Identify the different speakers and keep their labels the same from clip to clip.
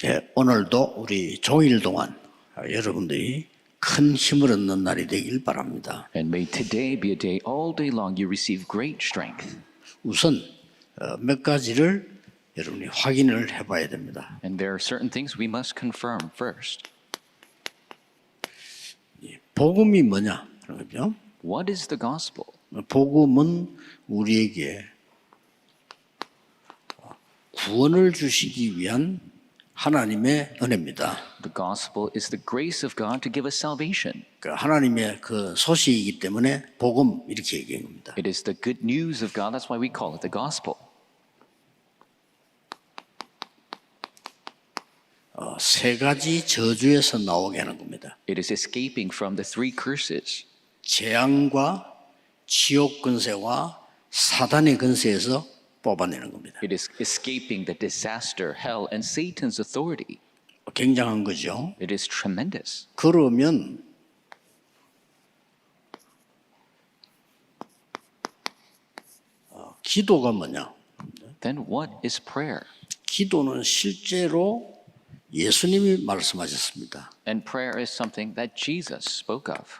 Speaker 1: 예, 오늘도 우리 종일 동안 여러분들이 큰 힘을 얻는 날이 되길 바랍니다.
Speaker 2: And may today be a day, all day long, you receive great strength.
Speaker 1: 우선 몇 가지를 여러분이 확인을 해봐야 됩니다.
Speaker 2: And there are certain things we must confirm first.
Speaker 1: 복음이 뭐냐? 그런 거죠.
Speaker 2: What is the gospel?
Speaker 1: 복음은 우리에게 구원을 주시기 위한 하나님의 은혜입니다.
Speaker 2: The gospel is the grace of God to give us salvation.
Speaker 1: 그러니까 하나님의 그 소식이기 때문에 복음 이렇게 얘기한 겁니다.
Speaker 2: It is the good news of God. That's why we call it the gospel.
Speaker 1: 세 가지 저주에서 나오게 하는 겁니다.
Speaker 2: It is escaping from the three curses.
Speaker 1: 재앙과 지옥 근세와 사단의 근세에서 뽑아내는 겁니다.
Speaker 2: It is escaping the disaster, hell, and Satan's authority.
Speaker 1: 굉장한 거죠.
Speaker 2: It is tremendous.
Speaker 1: 그러면 기도가 뭐냐?
Speaker 2: Then what is prayer?
Speaker 1: 기도는 실제로 예수님이 말씀하셨습니다.
Speaker 2: And prayer is something that Jesus spoke of.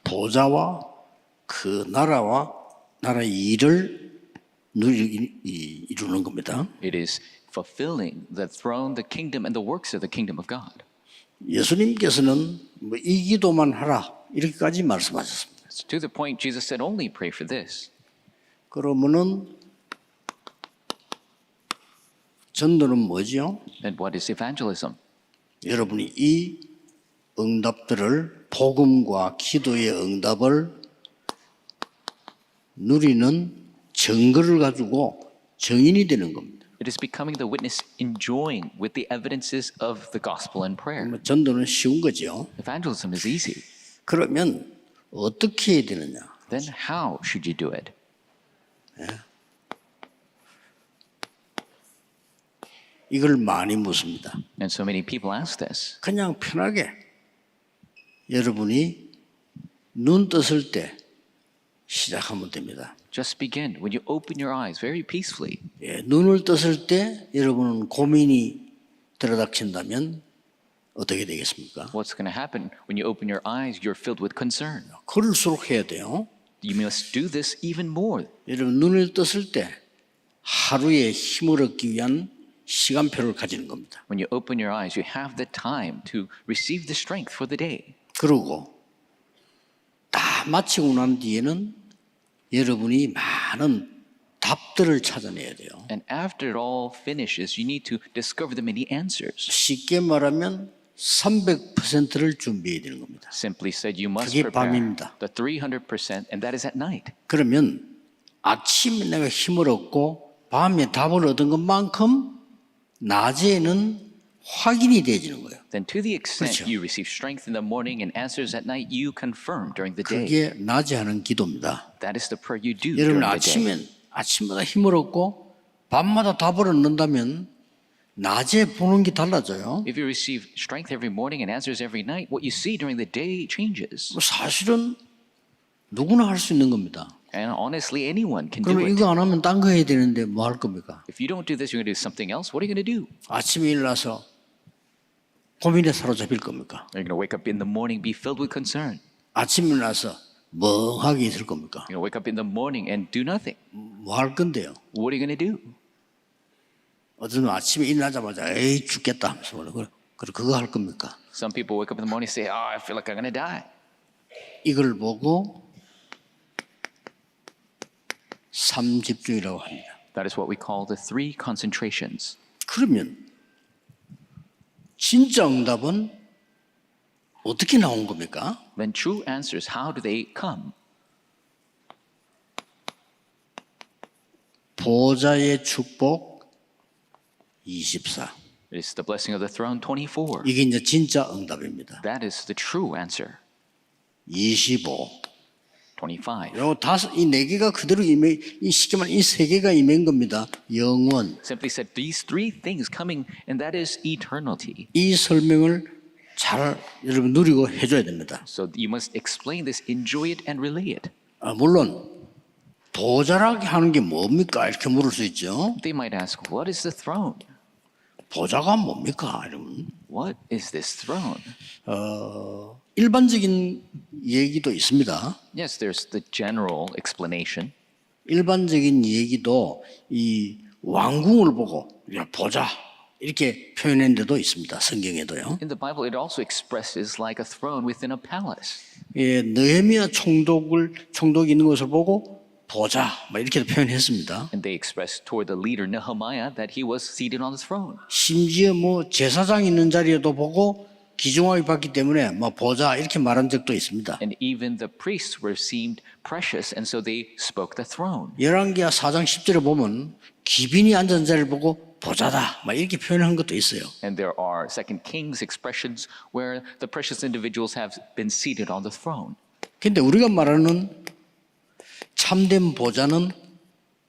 Speaker 1: 보좌와 그 나라와 나라의 일을 이루는 겁니다.
Speaker 2: It is fulfilling the throne, the kingdom, and the works of the kingdom of God.
Speaker 1: 예수님께서는 뭐 이 기도만 하라 이렇게까지 말씀하셨습니다.
Speaker 2: To the point Jesus said, only pray for this.
Speaker 1: 그러면은 전도는 뭐지요?
Speaker 2: Then what is evangelism?
Speaker 1: 여러분이 이 응답들을 복음과 기도의 응답을 누리는 증거를 가지고 증인이 되는 겁니다.
Speaker 2: It is becoming the witness, enjoying with the evidences of the gospel and prayer.
Speaker 1: 전도는 쉬운 거죠.
Speaker 2: Evangelism is easy.
Speaker 1: 그러면 어떻게 해야 되느냐?
Speaker 2: Then how should you do it?
Speaker 1: 이걸 많이 묻습니다.
Speaker 2: And so many people ask this.
Speaker 1: 그냥 편하게 여러분이 눈 떴을 때 시작하면 됩니다.
Speaker 2: Just begin. When you open your eyes very peacefully,
Speaker 1: 예, 눈을 떴을 때 여러분은 고민이 들어닥친다면 어떻게 되겠습니까?
Speaker 2: what's going to happen? When you open your eyes, you're filled with concern.
Speaker 1: 그럴수록 해야 돼요.
Speaker 2: You must do this even more.
Speaker 1: 여러분 눈을 떴을 때 하루에 힘을 얻기 위한 시간표를 가지는 겁니다.
Speaker 2: When you open your eyes, you have the time to receive the strength for the day.
Speaker 1: 그리고 다 마치고 난 뒤에는 여러분이 많은 답들을 찾아내야 돼요.
Speaker 2: And after it all finishes, you need to discover the many answers.
Speaker 1: 쉽게 말하면 300%를 준비해야 되는 겁니다.
Speaker 2: Simply said, you must
Speaker 1: 그게
Speaker 2: prepare
Speaker 1: 밤입니다.
Speaker 2: the 300%, and that is at night.
Speaker 1: 그러면 아침에 내가 힘을 얻고 밤에 답을 얻은 것만큼 낮에는 확인이 되어지는 거예요.
Speaker 2: Then to the extent
Speaker 1: 그렇죠.
Speaker 2: you receive strength in the morning and answers at night, you confirm during the day.
Speaker 1: 그게 낮에 하는 기도입니다.
Speaker 2: That is the prayer you do
Speaker 1: 여러분
Speaker 2: during the day.
Speaker 1: 아침마다 힘을 얻고 밤마다 답을 얻는다면 낮에 보는 게 달라져요.
Speaker 2: If you receive strength every morning and answers every night, what you see during the day changes.
Speaker 1: 사실은 누구나 할 수 있는 겁니다.
Speaker 2: And honestly, anyone can do
Speaker 1: 그러면
Speaker 2: it.
Speaker 1: 이거 안 하면 딴 거 해야 되는데 뭐 할 겁니까?
Speaker 2: If you don't do this, you're going to do something else. What are you going to do?
Speaker 1: 아침에 일어나서 고민에 사로잡힐 겁니까?
Speaker 2: You're going to wake up in the morning, be filled with concern.
Speaker 1: 아침에 일어나서 멍하게 있을 겁니까?
Speaker 2: You're going to wake up in the morning and do nothing.
Speaker 1: 뭐 할 건데요?
Speaker 2: What are you going to do?
Speaker 1: 어떤 아침에 일어나자마자 에이 죽겠다 하면서 그거 할 겁니까?
Speaker 2: Some people wake up in the morning and say, oh, I feel like I'm going to die.
Speaker 1: 이걸 보고 삼집중이라고 합니다.
Speaker 2: That is what we call the three concentrations.
Speaker 1: 그러면 진짜 응답은 어떻게 나온 겁니까?
Speaker 2: Then true answers, how do they come?
Speaker 1: 보좌의 축복 24.
Speaker 2: It is the blessing of the throne 24.
Speaker 1: 이게 이제 진짜 응답입니다.
Speaker 2: That is the true answer.
Speaker 1: 25.
Speaker 2: 25.
Speaker 1: 요 이 네 개가 그대로 임해 이 쉽게 말하면 이 세 개가 임한 겁니다. 영원.
Speaker 2: Simply said, these three things coming, and that is eternity.
Speaker 1: 이 설명을 잘 여러분 누리고 해줘야 됩니다.
Speaker 2: So you must explain this, enjoy it, and relay it.
Speaker 1: 물론 보좌라게 하는 게 뭡니까? 이렇게 물을 수 있죠.
Speaker 2: They might ask, what is the throne?
Speaker 1: 보좌가 뭡니까? 이러면
Speaker 2: What is this throne?
Speaker 1: 일반적인 얘기도 있습니다.
Speaker 2: Yes, there's the general explanation.
Speaker 1: 일반적인 얘기도 이 왕궁을 보고 야, 보좌 이렇게 표현한 데도 있습니다. 성경에도요.
Speaker 2: In the Bible, it also expresses like a throne within a palace.
Speaker 1: 예, 느헤미야 총독이 있는 것을 보고 보좌 막 이렇게 표현했습니다.
Speaker 2: And they express toward the leader Nehemiah that he was seated on the throne.
Speaker 1: 심지어 뭐 제사장 있는 자리에도 보고 귀중하게 봤기 때문에 뭐 보좌 이렇게 말한 적도 있습니다.
Speaker 2: And even the priests were seemed precious, and so they spoke the throne.
Speaker 1: 열왕기하 4장 10절에 보면 귀빈이 앉은 자리를 보고 보좌다 막 이렇게 표현한 것도 있어요.
Speaker 2: And there are Second Kings expressions where the precious individuals have been seated on the throne.
Speaker 1: 근데 우리가 말하는 참된 보좌는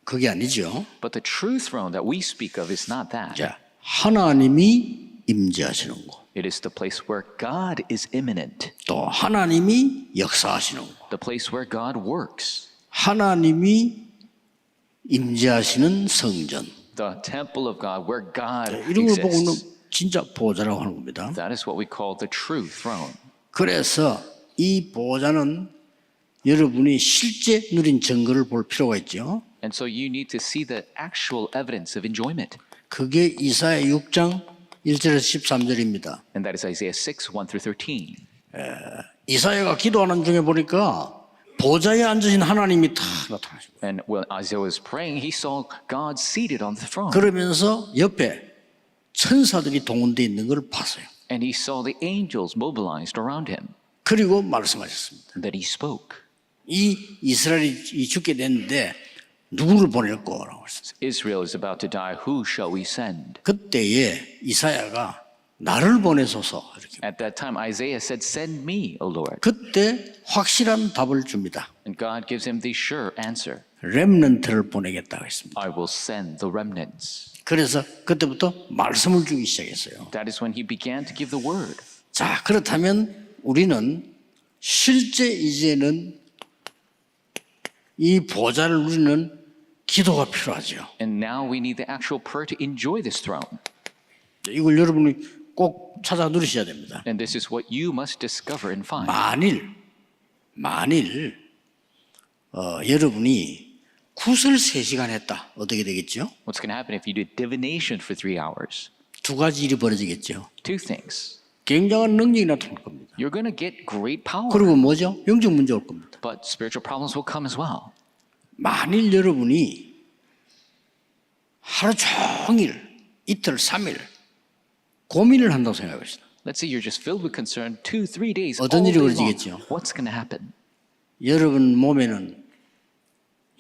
Speaker 1: 그게 아니죠.
Speaker 2: But the true throne that we speak of is not that.
Speaker 1: 자, 하나님이 임재하시는 곳,
Speaker 2: It is the place where God is immanent,
Speaker 1: 또 하나님이 역사하시는 곳,
Speaker 2: the place where God works,
Speaker 1: 하나님이 임재하시는 성전.
Speaker 2: the temple of God where God
Speaker 1: 이런 걸 보고는
Speaker 2: exists.
Speaker 1: 진짜 보좌라고 하는 겁니다.
Speaker 2: That is what we call the true throne.
Speaker 1: 그래서 이 보좌는 여러분이 실제 누린 증거를 볼 필요가 있죠.
Speaker 2: And so you need to see the actual evidence of enjoyment.
Speaker 1: 그게 이사야 6장 1절에서 13절입니다.
Speaker 2: And that is Isaiah 6, 1 through 13.
Speaker 1: 이사야가 기도하는 중에 보니까 보좌에 앉으신 하나님이 다 나타나시고
Speaker 2: And when Isaiah was praying, he saw God seated on the throne.
Speaker 1: 그러면서 옆에 천사들이 동원되어 있는 걸 봤어요.
Speaker 2: And he saw the angels mobilized around him.
Speaker 1: 그리고 말씀하셨습니다.
Speaker 2: And that he spoke.
Speaker 1: 이 이스라엘이 죽게 됐는데 누구를 보낼 거라고 했어요.
Speaker 2: Israel is about to die. Who shall we send?
Speaker 1: 그때에 이사야가 나를 보내소서 이렇게.
Speaker 2: At that time, Isaiah said, Send me, O Lord.
Speaker 1: 그때 확실한 답을 줍니다.
Speaker 2: And God gives him the sure answer.
Speaker 1: 렘넌트를 보내겠다고 했습니다.
Speaker 2: I will send the remnants.
Speaker 1: 그래서 그때부터 말씀을 주기 시작했어요.
Speaker 2: That is when he began to give the word.
Speaker 1: 자, 그렇다면 우리는 실제 이제는 이 보좌를 누리는 기도가 필요하죠.
Speaker 2: And now we need the actual prayer to enjoy this throne.
Speaker 1: 이걸 여러분이 꼭 찾아 누리셔야 됩니다.
Speaker 2: And this is what you must discover and find.
Speaker 1: 만일 여러분이 굿을 3시간 했다. 어떻게 되겠죠?
Speaker 2: What's going to happen if you do divination for 3 hours?
Speaker 1: 두 가지 일이 벌어지겠죠.
Speaker 2: Two things.
Speaker 1: 굉장한 능력이 나타날 겁니다.
Speaker 2: You're going to get great power,
Speaker 1: 그리고 뭐죠? 영적 문제 올 겁니다.
Speaker 2: but spiritual problems will come as well.
Speaker 1: 만일 여러분이 하루 종일, 이틀, 3일 고민을 한다고 생각합시다.
Speaker 2: Let's say you're just filled with concern 2-3 days.
Speaker 1: 어떤
Speaker 2: all
Speaker 1: 일이
Speaker 2: day
Speaker 1: 벌어지겠죠?
Speaker 2: long. What's going to happen?
Speaker 1: 여러분 몸에는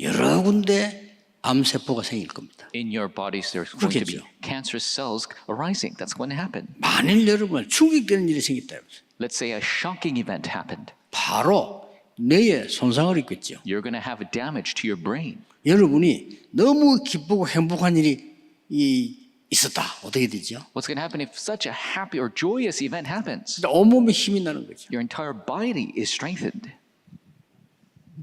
Speaker 1: 여러 군데 암세포가 생길 겁니다.
Speaker 2: In your bodies, there's going to be
Speaker 1: 그렇겠죠.
Speaker 2: cancerous cells arising. That's going to happen.
Speaker 1: 만일 여러분 충격되는 일이 생겼다.
Speaker 2: Let's say a shocking event happened.
Speaker 1: 바로 뇌에 손상을 입겠죠.
Speaker 2: You're going to have a damage to your brain.
Speaker 1: 여러분이 너무 기쁘고 행복한 일이 있었다. 어떻게 되죠?
Speaker 2: What's going to happen if such a happy or joyous event happens?
Speaker 1: 온몸에 힘이 나는 거죠.
Speaker 2: Your entire body is strengthened.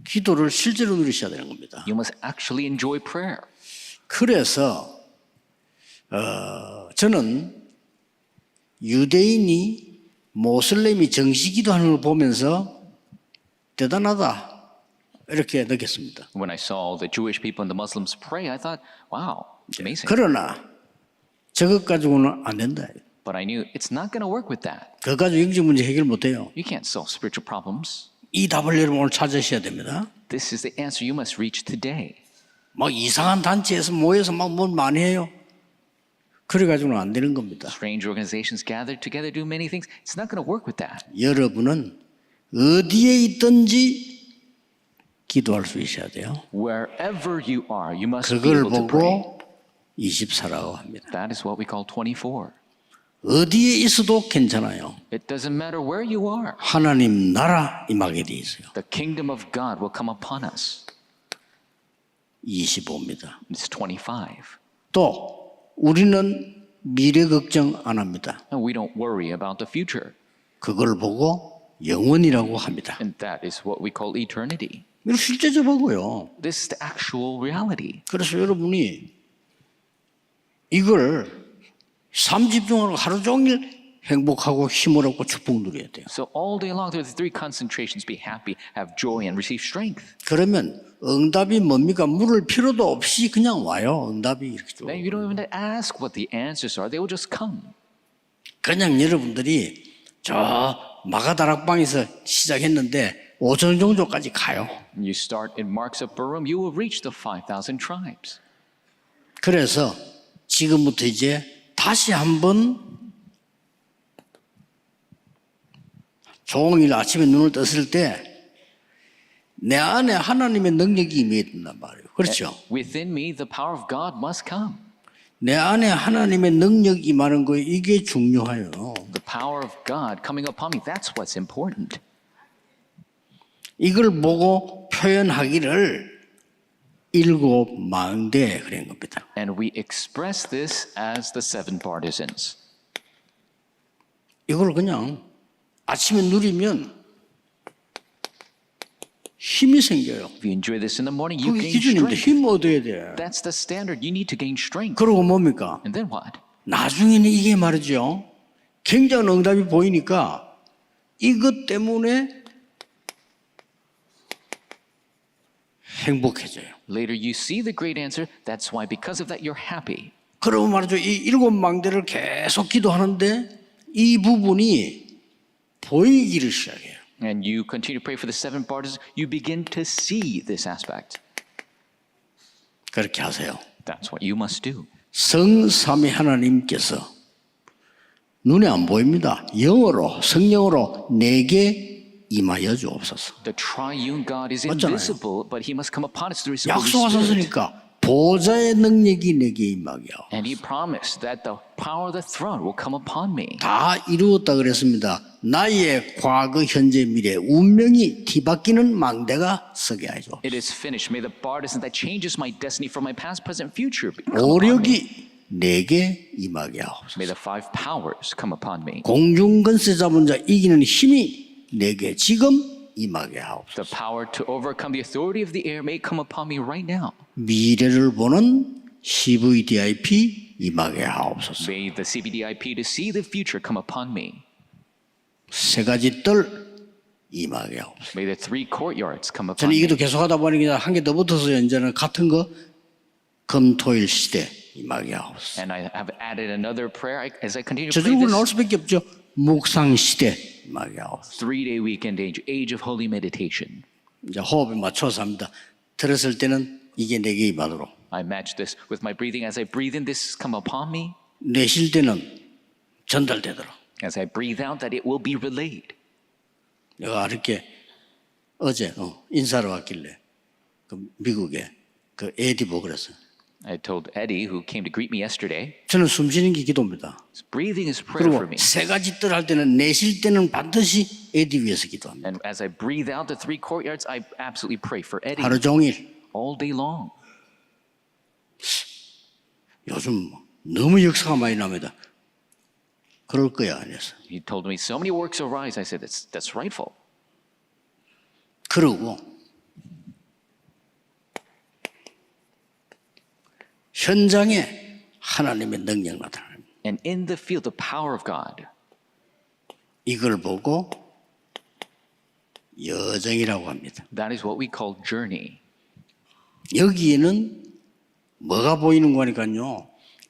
Speaker 1: 기도를 실제로 누리셔야 되는 겁니다.
Speaker 2: You must actually enjoy prayer.
Speaker 1: 그래서 저는 유대인이 모슬렘이 정시기도하는 걸 보면서 대단하다 이렇게 느꼈습니다.
Speaker 2: When I saw the Jewish people and the Muslims pray, I thought, wow, it's amazing.
Speaker 1: 그러나 저것 가지고는 안 된다.
Speaker 2: But I knew it's not going to work with that.
Speaker 1: 그거 가지고 영적 문제 해결 못해요.
Speaker 2: You can't solve spiritual problems.
Speaker 1: 이 답을 여러분 오늘 찾으셔야 됩니다.
Speaker 2: This is the answer you must reach today.
Speaker 1: 막 이상한 단체에서 모여서 막 뭘 많이 해요. 그래가지고는 안 되는 겁니다.
Speaker 2: Strange organizations gathered together do many things. It's not going to work with that.
Speaker 1: 여러분은 어디에 있든지 기도할 수 있어야 돼요.
Speaker 2: Wherever you are, you must be
Speaker 1: 그걸
Speaker 2: able to pray.
Speaker 1: 보고 24라고 합니다.
Speaker 2: That is what we call 24.
Speaker 1: 어디에 있어도 괜찮아요.
Speaker 2: It doesn't matter where you are.
Speaker 1: 하나님 나라 임하게 돼 있어요.
Speaker 2: The kingdom of God will come upon us.
Speaker 1: 25입니다.
Speaker 2: It's 25.
Speaker 1: 또 우리는 미래 걱정 안 합니다.
Speaker 2: And we don't worry about the future.
Speaker 1: 그걸 보고 영원이라고 합니다.
Speaker 2: And that is what we call eternity.
Speaker 1: 이거 실제적이고요.
Speaker 2: This is the actual reality.
Speaker 1: 그래서 여러분이 이걸 삶 집중하고 하루 종일 행복하고 힘을 얻고 축복 누려야 돼요.
Speaker 2: So all day long, there are the three concentrations: be happy, have joy, and receive strength.
Speaker 1: 그러면 응답이 뭡니까? 물을 필요도 없이 그냥 와요. 응답이 이렇게 쭉.
Speaker 2: Then you don't even ask what the answers are; they will just come.
Speaker 1: 그냥 여러분들이 저 마가다락방에서 시작했는데 5천 정도까지 가요.
Speaker 2: You start in Mark's upper room, you will reach the 5,000 tribes.
Speaker 1: 그래서 지금부터 이제 다시 한번 종일 아침에 눈을 떴을 때 내 안에 하나님의 능력이 임해야 된단 말이에요. 그렇죠?
Speaker 2: Within me, the power of God must come.
Speaker 1: 내 안에 하나님의 능력이 임하는 거 이게 중요해요.
Speaker 2: The power of God coming upon me, that's what's important.
Speaker 1: 이걸 보고 표현하기를 일곱 망대 그런 겁니다.
Speaker 2: And we express this as the seven partisans.
Speaker 1: 이걸 그냥 아침에 누리면 힘이 생겨요.
Speaker 2: If you enjoy this in the morning, you
Speaker 1: 그게
Speaker 2: gain
Speaker 1: 기준인데
Speaker 2: strength.
Speaker 1: 힘 얻어야 돼.
Speaker 2: That's the standard. You need to gain strength.
Speaker 1: 그리고 뭡니까?
Speaker 2: And then what?
Speaker 1: 나중에는 이게 말이죠. 굉장한 응답이 보이니까 이것 때문에 행복해져요.
Speaker 2: Later, you see the great answer. That's why, because of that, you're happy.
Speaker 1: 그러고 말이죠. 이 일곱 망대를 계속 기도하는데 이 부분이 보이기를 시작해요.
Speaker 2: And you continue to pray for the seven partisans, you begin to see this aspect.
Speaker 1: 그렇게 하세요.
Speaker 2: That's what you must do.
Speaker 1: 성삼위 하나님께서 눈에 안 보입니다. 영으로 성령으로 내게 임하여 주옵소서.
Speaker 2: The triune God is
Speaker 1: 맞잖아요.
Speaker 2: invisible, but he must come upon us through his Holy Spirit.
Speaker 1: 약속하셨으니까 보좌의 능력이 내게 임하게 하옵소서.
Speaker 2: And he promised that the power of the throne will come upon me.
Speaker 1: 다 이루었다 그랬습니다. 나의 과거, 현재, 미래 운명이 뒤바뀌는 망대가 서게 하죠.
Speaker 2: It is finished. May the partisan that changes my destiny from my past, present, future come upon me.
Speaker 1: 오력이 내게 임하게 하옵소서.
Speaker 2: May the five powers come upon me.
Speaker 1: 공중건세 잡은 자 이기는 힘이 내게 지금 임하게 하옵소서.
Speaker 2: The power to overcome the authority of the air may come upon me right now.
Speaker 1: 미래를 보는 CVDIP 임하게 하옵소서.
Speaker 2: May the CBDIP to see the future come upon me.
Speaker 1: 세 가지 뜰 임하게 하옵소서.
Speaker 2: May the three courtyards come upon
Speaker 1: 저는
Speaker 2: me.
Speaker 1: 이게도 계속하다 보니까 한 개 더 붙어서 이제는 같은 거 금토일 시대 임하게 하옵소서.
Speaker 2: And I have added another prayer as I continue to pray
Speaker 1: 저절로 나올
Speaker 2: this
Speaker 1: 수밖에 없죠. 묵상 시대 임하게 하옵소서.
Speaker 2: 3-day weekend age of holy meditation.
Speaker 1: 이제 호흡에 맞춰서 합니다. 들었을 때는 이게 내게 임하도록.
Speaker 2: I match this with my breathing. As I breathe in, this come upon me.
Speaker 1: 내쉴 때는 전달되도록.
Speaker 2: As I breathe out, that it will be relayed.
Speaker 1: 내가 이렇게 어제 인사를 왔길래 그 미국에 그 에디 보고 그랬어요.
Speaker 2: I told Eddie, who came to greet me yesterday,
Speaker 1: 저는 숨 쉬는 게 기도입니다.
Speaker 2: breathing is prayer for
Speaker 1: 그리고
Speaker 2: me.
Speaker 1: 세 가지 뜰 할 때는 내쉴 때는 반드시 에디 위해서 기도합니다.
Speaker 2: And as I breathe out the three courtyards, I absolutely pray for Eddie
Speaker 1: 하루 종일.
Speaker 2: all day long.
Speaker 1: 요즘 너무 역사가 많이 납니다. 그럴 거야 아니었어.
Speaker 2: He told me, so many works arise. I said, that's rightful.
Speaker 1: 그러고 현장에 하나님의 능력 나타납니다.
Speaker 2: And in the field, the power of God.
Speaker 1: 이걸 보고 여정이라고 합니다.
Speaker 2: That is what we call journey.
Speaker 1: 여기에는 뭐가 보이는 거니까요.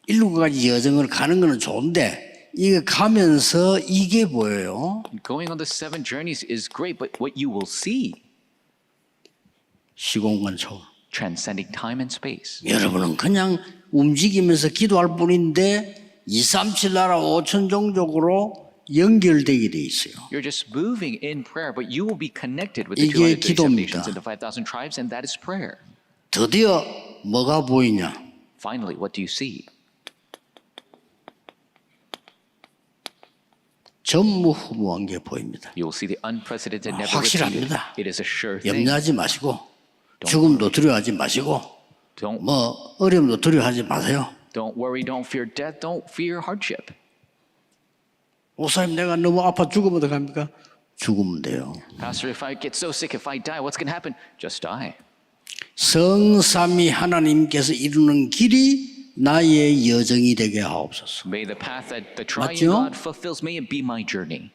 Speaker 1: 일곱 가지 여정을 가는 거는 좋은데 이게 가면서 이게 보여요.
Speaker 2: Going on the seven journeys is great, but what you will see,
Speaker 1: 시공간 초월.
Speaker 2: transcending time and space.
Speaker 1: 여러분은 그냥 움직이면서 기도할 뿐인데 237 나라 5천 종족으로 연결되게 돼 있어요.
Speaker 2: You're just moving in prayer, but you will be connected with the
Speaker 1: 이게
Speaker 2: 237
Speaker 1: 기도입니다.
Speaker 2: nations and the 5,000 tribes, and that is prayer.
Speaker 1: 드디어 뭐가 보이냐?
Speaker 2: Finally, what do you see?
Speaker 1: 전무후무한 게 보입니다.
Speaker 2: You will see the unprecedented, never repeated.
Speaker 1: 확실합니다.
Speaker 2: It is a sure thing.
Speaker 1: 염려하지 마시고 죽음도 두려워하지 마시고
Speaker 2: Don't
Speaker 1: 뭐 어려움도 두려워하지 마세요.
Speaker 2: worry, don't fear death, don't fear hardship.
Speaker 1: 목사님 내가 너무 아파 죽으면 어떡합니까? 죽으면 돼요.
Speaker 2: Pastor, if I get so sick, if I die, what's going to happen? Just die.
Speaker 1: 성삼위 하나님께서 이루는 길이 나의 여정이 되게 하옵소서.
Speaker 2: May the path that the triune
Speaker 1: 맞죠?
Speaker 2: God fulfills, may it be my journey.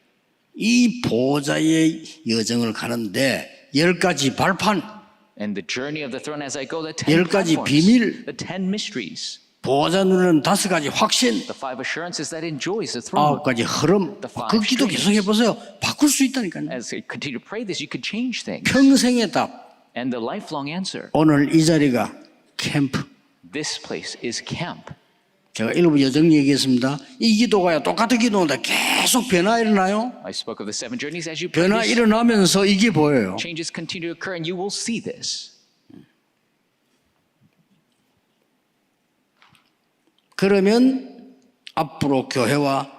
Speaker 1: 이 보좌의 여정을 가는데 10가지 발판,
Speaker 2: And the journey of the throne as I go, the
Speaker 1: 10
Speaker 2: 10
Speaker 1: 가지
Speaker 2: platforms,
Speaker 1: 비밀.
Speaker 2: the 10 mysteries,
Speaker 1: 보좌 누리는 5가지 확신,
Speaker 2: the 5 assurances that enjoys the throne.
Speaker 1: 9가지 흐름. 그 기도 계속 해보세요. 바꿀 수 있다니까요.
Speaker 2: As I continue to pray this, you could change things.
Speaker 1: 평생의 답.
Speaker 2: And the lifelong answer,
Speaker 1: 오늘 이 자리가 캠프.
Speaker 2: this place is camp.
Speaker 1: 제가 일부 여정 얘기했습니다. 이 기도가 똑같은 기도인데 계속 변화 일어나요.
Speaker 2: I spoke of the 7 journeys. As you pray
Speaker 1: 변화
Speaker 2: this,
Speaker 1: 일어나면서 이게 보여요.
Speaker 2: changes continue to occur and you will see this.
Speaker 1: 그러면 앞으로 교회와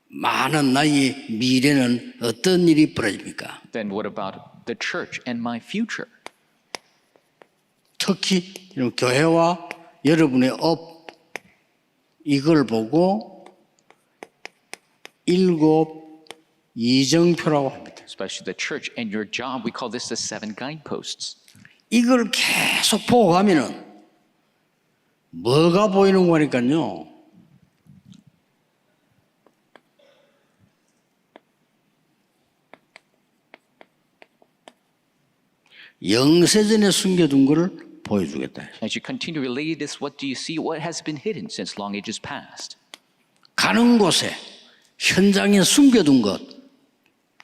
Speaker 1: 많은 나의 미래는 어떤 일이 벌어집니까?
Speaker 2: Then what about the church and my future?
Speaker 1: 특히 이런 교회와 여러분의 업 이걸 보고 7 이정표라고 합니다.
Speaker 2: Especially the church and your job, we call this the 7 guideposts.
Speaker 1: 이걸 계속 보고 가면은 뭐가 보이는 거니까요. 영세전에 숨겨둔 거를 보여주겠다.
Speaker 2: As you continue to relate this, what do you see? What has been hidden since long ages past?
Speaker 1: 가는 곳에 현장에 숨겨둔 것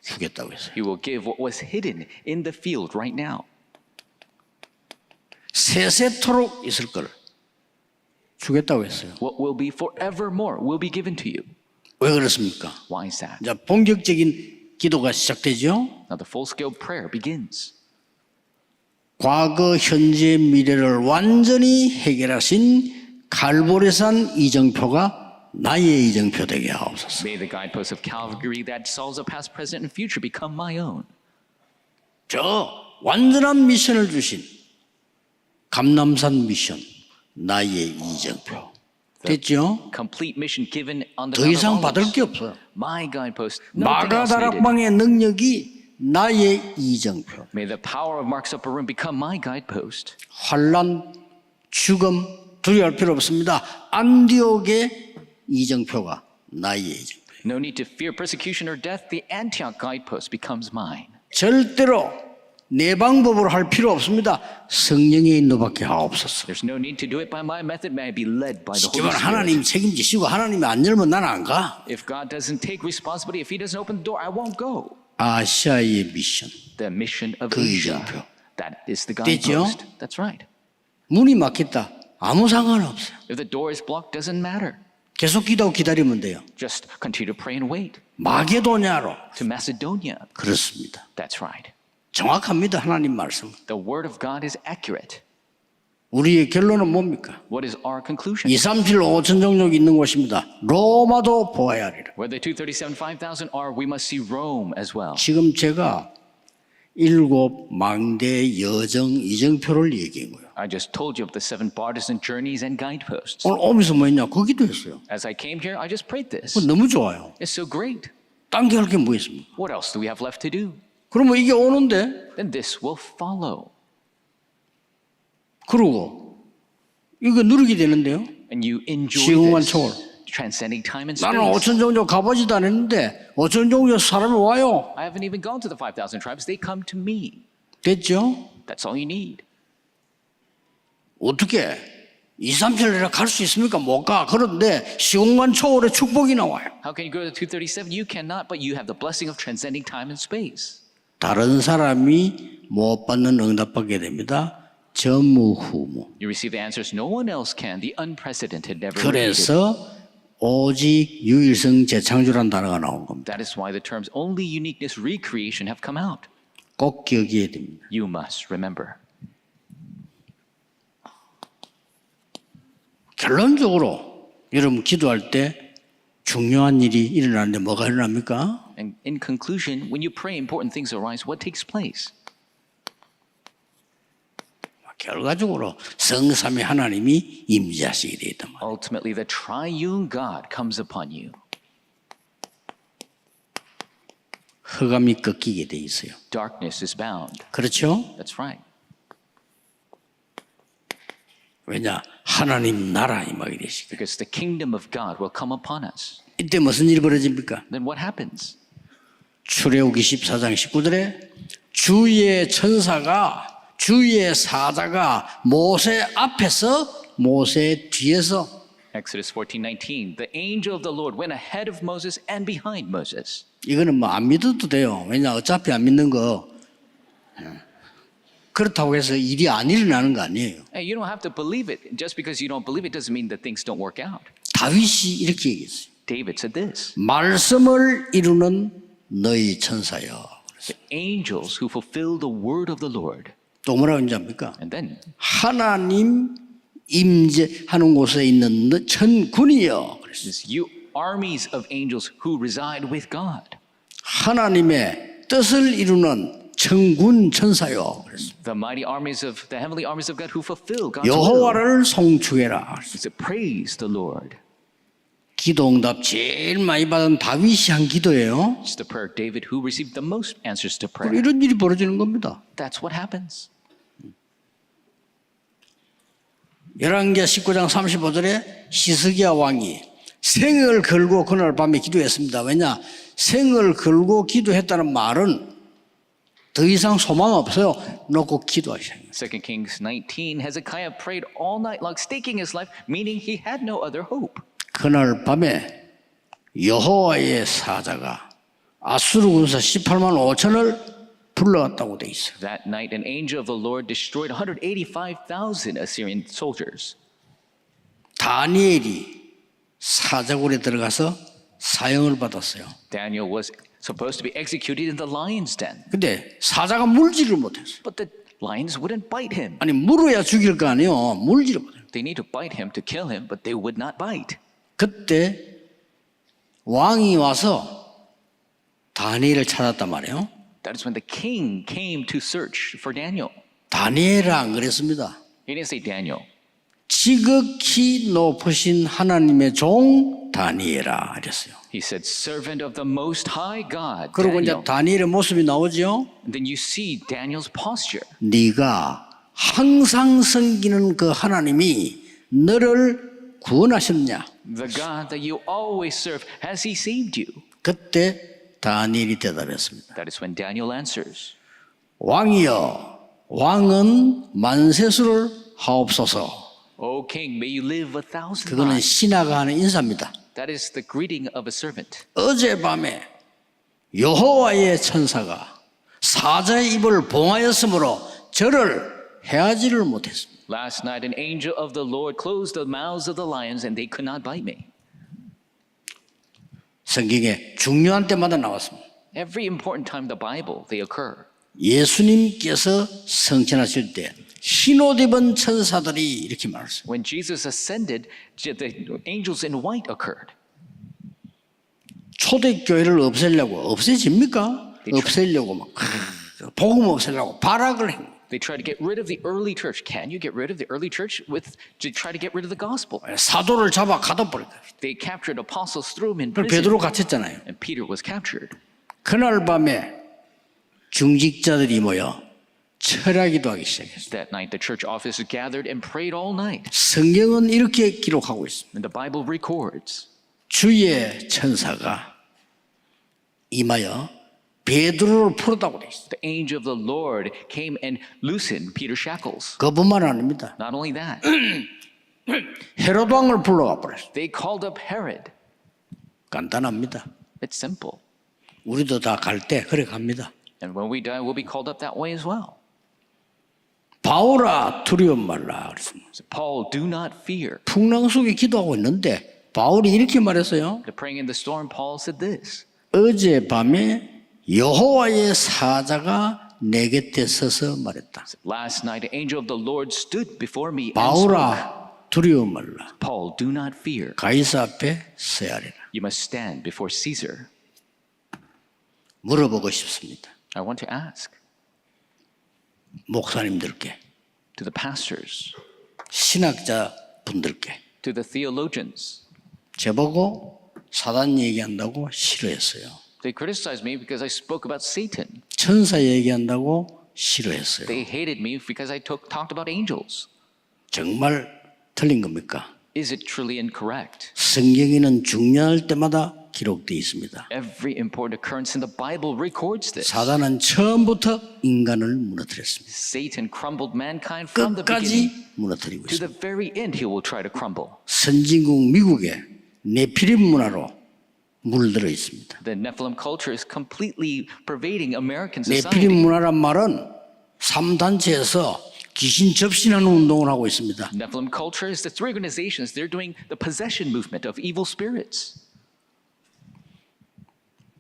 Speaker 1: 주겠다고 했어요.
Speaker 2: You will give what was hidden in the field right now.
Speaker 1: 세세토록 있을 걸 주겠다고 했어요.
Speaker 2: What will be forevermore will be given to you.
Speaker 1: 왜 그렇습니까?
Speaker 2: Why is that?
Speaker 1: 이제 본격적인 기도가 시작되죠.
Speaker 2: Now the full-scale prayer begins.
Speaker 1: 과거, 현재, 미래를 완전히 해결하신 갈보리산 이정표가 나의 이정표 되게 하옵소서.
Speaker 2: May the guideposts of Calvary that solves the past, present, and future become my own.
Speaker 1: 저 완전한 미션을 주신 감남산 미션 나의 이정표 됐죠?
Speaker 2: Complete mission given on the
Speaker 1: 더
Speaker 2: Mount
Speaker 1: 이상
Speaker 2: of
Speaker 1: 받을
Speaker 2: Olives.
Speaker 1: 게 없어요.
Speaker 2: My guidepost, nothing else needed.
Speaker 1: 마가다락방의 능력이 나의 이정표.
Speaker 2: May the power of Mark's upper room become my guidepost.
Speaker 1: 환난, 죽음 두려워할 필요 없습니다. 안디옥의 이정표가 나의 이정표.
Speaker 2: No need to fear persecution or death. The Antioch guidepost becomes mine.
Speaker 1: 절대로 내 방법으로 할 필요 없습니다. 성령의 인도밖에 하옵소서.
Speaker 2: There's no need to do it by my method. May I be led by the
Speaker 1: 시키면
Speaker 2: Holy Spirit.
Speaker 1: 하나님 책임지시고 하나님이 안 열면 나는 안 가.
Speaker 2: If God doesn't take responsibility, if He doesn't open the door, I won't go.
Speaker 1: 아시아의 미션.
Speaker 2: The mission of
Speaker 1: 그
Speaker 2: Asia.
Speaker 1: 이정표.
Speaker 2: That is the
Speaker 1: 됐죠?
Speaker 2: guidepost. That's right.
Speaker 1: 문이 막혔다. 아무 상관없어요.
Speaker 2: If the door is blocked, doesn't matter.
Speaker 1: 계속 기도하고 기다리면 돼요.
Speaker 2: Just continue to pray and wait.
Speaker 1: 마게도냐로.
Speaker 2: To Macedonia.
Speaker 1: 그렇습니다.
Speaker 2: That's right.
Speaker 1: 정확합니다. 하나님 말씀.
Speaker 2: The word of God is accurate.
Speaker 1: 우리의 결론은 뭡니까?
Speaker 2: What is our conclusion?
Speaker 1: 237 5천 종족이 있는 곳입니다. 로마도 보아야 하리라.
Speaker 2: Where the 237, 5,000 are, we must see Rome as well.
Speaker 1: 지금 제가 7 망대 여정 이정표를 얘기한 거예요.
Speaker 2: I just told you of the 7 partisan journeys and guideposts.
Speaker 1: 오늘 오면서 뭐 했냐? 그 기도했어요.
Speaker 2: As I came here, I just prayed this.
Speaker 1: 그거 너무 좋아요.
Speaker 2: It's so great.
Speaker 1: 딴 게 할 게 뭐 있습니까?
Speaker 2: What else do we have left to do?
Speaker 1: 그러면 이게 오는데
Speaker 2: Then this will follow.
Speaker 1: 그러고 이거 누리게 되는데요.
Speaker 2: And you enjoy
Speaker 1: 시공간
Speaker 2: this.
Speaker 1: 초월.
Speaker 2: Transcending time and
Speaker 1: 나는
Speaker 2: space.
Speaker 1: 5천 종족 가보지도 않았는데 5천 종족 사람이 와요.
Speaker 2: I haven't even gone to the 5,000 tribes. They come to me.
Speaker 1: 됐죠?
Speaker 2: That's all you need.
Speaker 1: 어떻게 237이라 갈 수 있습니까? 못 가. 그런데 시공간 초월의 축복이 나와요.
Speaker 2: How can you go to 237? You cannot, but you have the blessing of transcending time and space.
Speaker 1: 다른 사람이 못 받는 응답받게 됩니다. 전무후무.
Speaker 2: You receive the answers no one else can. The unprecedented, never repeated.
Speaker 1: 그래서 오직 유일성 재창조란 단어가 나온 겁니다.
Speaker 2: That is why the terms only uniqueness, recreation have come out.
Speaker 1: 꼭 기억해야 됩니다.
Speaker 2: You must remember.
Speaker 1: 결론적으로 여러분 기도할 때 중요한 일이 일어나는데 뭐가 일어납니까?
Speaker 2: And in conclusion, when you pray, important things arise. What takes place?
Speaker 1: 결과적으로 성삼위 하나님이 임재하시게 되었단 말이에요.
Speaker 2: Ultimately, the triune God comes upon you.
Speaker 1: 흑암이 꺾이게 돼 있어요.
Speaker 2: darkness is bound.
Speaker 1: 그렇죠?
Speaker 2: That's right.
Speaker 1: 왜냐? 하나님 나라 임하게 되시고.
Speaker 2: Because the kingdom of God will come upon us.
Speaker 1: 이때 무슨 일이 벌어집니까?
Speaker 2: Then what happens?
Speaker 1: 출애굽기 14장 19절에 주의 천사가 주의 사자가 모세 앞에서 모세 뒤에서
Speaker 2: Exodus 14:19. The angel of the Lord went ahead of Moses and behind Moses.
Speaker 1: 이거는 뭐 안 믿어도 돼요. 왜냐 어차피 안 믿는 거 그렇다고 해서 일이 안 일어나는 거 아니에요.
Speaker 2: Hey, you don't have to believe it. Just because you don't believe it doesn't mean that things don't work out.
Speaker 1: 다윗이 이렇게 얘기했어요.
Speaker 2: David said this.
Speaker 1: 말씀을 이루는 너희 천사여.
Speaker 2: The angels who fulfill the word of the Lord.
Speaker 1: 또 뭐라고 하는지 압니까?
Speaker 2: And then
Speaker 1: 하나님 임재하는 곳에 있는 너 천군이여. 그랬어요.
Speaker 2: this you armies of angels who reside with God.
Speaker 1: 하나님의 뜻을 이루는 천군 천사여. 그랬어요.
Speaker 2: The mighty armies of the heavenly armies of God who fulfill God's will.
Speaker 1: 여호와를 송축해라.
Speaker 2: It's to praise the Lord.
Speaker 1: 기도 응답 제일 많이 받은 다윗이 한 기도예요.
Speaker 2: It's the prayer of David who received the most answers to
Speaker 1: 그리고
Speaker 2: prayer.
Speaker 1: 이런 일이 벌어지는 겁니다.
Speaker 2: That's what happens.
Speaker 1: 열왕기하 19장 35절에 히스기야 왕이 생을 걸고 그날 밤에 기도했습니다. 왜냐? 생을 걸고 기도했다는 말은 더 이상 소망 없어요. 놓고 기도하셔요.
Speaker 2: 2 Kings 19, Hezekiah prayed all night long, staking his life, meaning he had no other hope.
Speaker 1: 그날 밤에 여호와의 사자가 아수르 군사 18만 5천을 불러왔다고 돼 있어요.
Speaker 2: That night, an angel of the Lord destroyed 185,000 Assyrian soldiers.
Speaker 1: 다니엘이 사자굴에 들어가서 사형을 받았어요.
Speaker 2: Daniel was supposed to be executed in the lion's den,
Speaker 1: 근데 사자가 물지를 못했어요.
Speaker 2: but the lions wouldn't bite him.
Speaker 1: 아니 물어야 죽일 거 아니에요. 물지를 못해요.
Speaker 2: They need to bite him to kill him, but they would not bite.
Speaker 1: 그때 왕이 와서 다니엘을 찾았단 말이에요.
Speaker 2: That is when the king came to search for Daniel.
Speaker 1: 다니엘은 안 그랬습니다.
Speaker 2: He didn't say Daniel.
Speaker 1: 지극히 높으신 하나님의 종 다니엘아 이랬어요.
Speaker 2: He said, servant of the most high God,
Speaker 1: 그리고 이제
Speaker 2: Daniel.
Speaker 1: 다니엘의 모습이 나오죠.
Speaker 2: And then you see Daniel's posture.
Speaker 1: 네가 항상 섬기는 그 하나님이 너를 구원하셨냐?
Speaker 2: The God that you always serve, has he saved you?
Speaker 1: 그때 다니엘이 대답했습니다.
Speaker 2: That is when Daniel answers,
Speaker 1: 왕이여, 왕은 만세수를 하옵소서.
Speaker 2: O king, may you live 1,000
Speaker 1: 그거는
Speaker 2: lives.
Speaker 1: 신하가 하는 인사입니다.
Speaker 2: That is the greeting of a servant.
Speaker 1: 어젯밤에 여호와의 천사가 사자의 입을 봉하였으므로 저를 해하지를 못했습니다.
Speaker 2: Last night, an angel of the Lord closed the mouths of the lions, and they could not bite me.
Speaker 1: 성경에 중요한 때마다 나왔습니다.
Speaker 2: Every important time in the Bible, they occur.
Speaker 1: 예수님께서 성천하실 때 흰옷 입은 천사들이 이렇게 말했어요.
Speaker 2: When Jesus ascended, the angels in white occurred.
Speaker 1: 초대교회를 없애려고 없애집니까? 없애려고 막 복음 없애려고 발악을 해.
Speaker 2: They try to get rid of the early church. Can you get rid of the early church to try to get rid of the gospel?
Speaker 1: 사도를 잡아 가둬버릴 거예요.
Speaker 2: They captured apostles, threw them in
Speaker 1: 그럼
Speaker 2: prison,
Speaker 1: 베드로 갇혔잖아요.
Speaker 2: and Peter was captured.
Speaker 1: 그날 밤에 중직자들이 모여 철야기도 하기 시작했어요.
Speaker 2: That night, the church officers gathered and prayed all night.
Speaker 1: 성경은 이렇게 기록하고 있습니다.
Speaker 2: And the Bible records
Speaker 1: 주의 천사가 임하여 베드로를 풀었다고 돼 있어요.
Speaker 2: the angel of the Lord came and loosened Peter's shackles.
Speaker 1: 그뿐만 아닙니다.
Speaker 2: Not only that,
Speaker 1: 헤롯 왕을 불러가 버렸어요.
Speaker 2: they called up Herod.
Speaker 1: 간단합니다.
Speaker 2: It's simple.
Speaker 1: 우리도 다 갈 때 그래 갑니다.
Speaker 2: And when we die, we'll be called up that way as well.
Speaker 1: 바울아 두려움 말라 그랬습니다.
Speaker 2: So Paul, do not fear.
Speaker 1: 풍랑 속에 기도하고 있는데 바울이 이렇게 말했어요.
Speaker 2: After praying in the storm, Paul said this.
Speaker 1: 어젯밤에 여호와의 사자가 내 곁에 서서 말했다.
Speaker 2: Last night, an angel of the Lord stood before me and spoke.
Speaker 1: 바울아 두려움 말라.
Speaker 2: Paul, do not fear.
Speaker 1: 가이사 앞에 서야 하리라.
Speaker 2: You must stand before Caesar.
Speaker 1: 물어보고 싶습니다.
Speaker 2: I want to ask
Speaker 1: 목사님들께,
Speaker 2: to the pastors,
Speaker 1: 신학자 분들께
Speaker 2: to the theologians.
Speaker 1: 저보고 사단 얘기한다고 싫어했어요.
Speaker 2: They criticized me because I spoke about Satan.
Speaker 1: 천사 얘기한다고 싫어했어요.
Speaker 2: They hated me because I talked about angels.
Speaker 1: 정말 틀린 겁니까?
Speaker 2: Is it truly incorrect?
Speaker 1: 성경에는 중요할 때마다 기록되어 있습니다.
Speaker 2: Every important occurrence in the Bible records this.
Speaker 1: 사단은 처음부터 인간을 무너뜨렸습니다.
Speaker 2: Satan crumbled mankind from the
Speaker 1: 끝까지
Speaker 2: beginning.
Speaker 1: 무너뜨리고
Speaker 2: To the
Speaker 1: 있습니다.
Speaker 2: very end, he will try to crumble.
Speaker 1: 선진국 미국에 네피림 문화로 물들어 있습니다.
Speaker 2: The Nephilim culture is completely pervading American
Speaker 1: 네피림
Speaker 2: society.
Speaker 1: 문화란 말은 3단체에서 귀신 접신하는 운동을 하고 있습니다.
Speaker 2: Nephilim culture is the three organizations. They're doing the possession movement of evil spirits.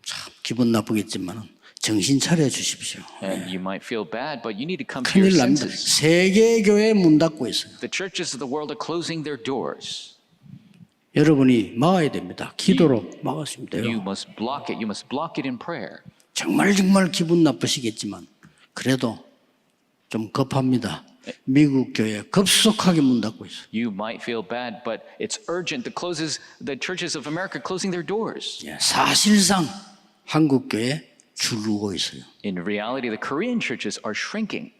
Speaker 1: 참 기분 나쁘겠지만 정신 차려 주십시오.
Speaker 2: And you might feel bad, but you need to come to your
Speaker 1: 큰일 납니다.
Speaker 2: senses.
Speaker 1: 세계 교회 문 닫고 있어요.
Speaker 2: The churches of the world are closing their doors.
Speaker 1: 여러분이 막아야 됩니다. 기도로 막으시면
Speaker 2: You
Speaker 1: 돼요.
Speaker 2: must block it. You must block it in prayer.
Speaker 1: 정말 기분 나쁘시겠지만 그래도 좀 급합니다. 미국 교회 급속하게 문 닫고 있어요.
Speaker 2: You might feel bad, but it's urgent. The churches of America are closing their doors.
Speaker 1: 예, 사실상 한국 교회 줄고 있어요.
Speaker 2: In reality, the Korean churches are shrinking.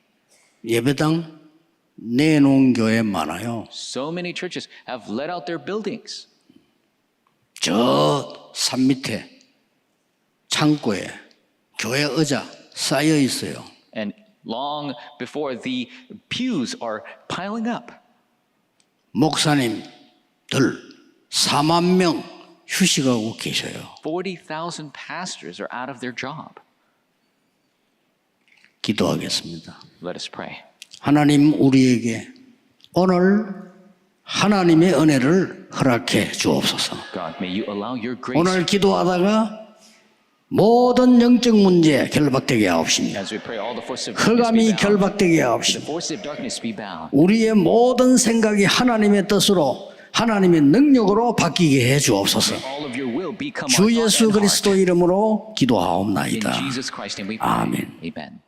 Speaker 1: 예배당 내놓은 교회 많아요.
Speaker 2: So many churches have let out their buildings.
Speaker 1: 저 산 밑에 창고에 교회 의자 쌓여 있어요.
Speaker 2: And long before, the pews are piling up.
Speaker 1: 목사님들 4만 명 휴식하고 계셔요.
Speaker 2: 40,000 pastors are out of their job.
Speaker 1: 기도하겠습니다.
Speaker 2: Let us pray.
Speaker 1: 하나님 우리에게 오늘 하나님의 은혜를 허락해 주옵소서.
Speaker 2: God, may you allow your grace
Speaker 1: 오늘 기도하다가 모든 영적 문제 결박되게 하옵시며
Speaker 2: as we pray all the forces of darkness be
Speaker 1: 흑암이
Speaker 2: bound.
Speaker 1: 결박되게
Speaker 2: The
Speaker 1: 하옵시며
Speaker 2: forces of darkness be bound.
Speaker 1: 우리의 모든 생각이 하나님의 뜻으로 하나님의 능력으로 바뀌게 해 주옵소서.
Speaker 2: All of your will become
Speaker 1: 주
Speaker 2: our thought
Speaker 1: 예수
Speaker 2: and heart.
Speaker 1: 그리스도 이름으로
Speaker 2: In
Speaker 1: 기도하옵나이다.
Speaker 2: Jesus Christ's name we pray.
Speaker 1: 아멘.
Speaker 2: Amen.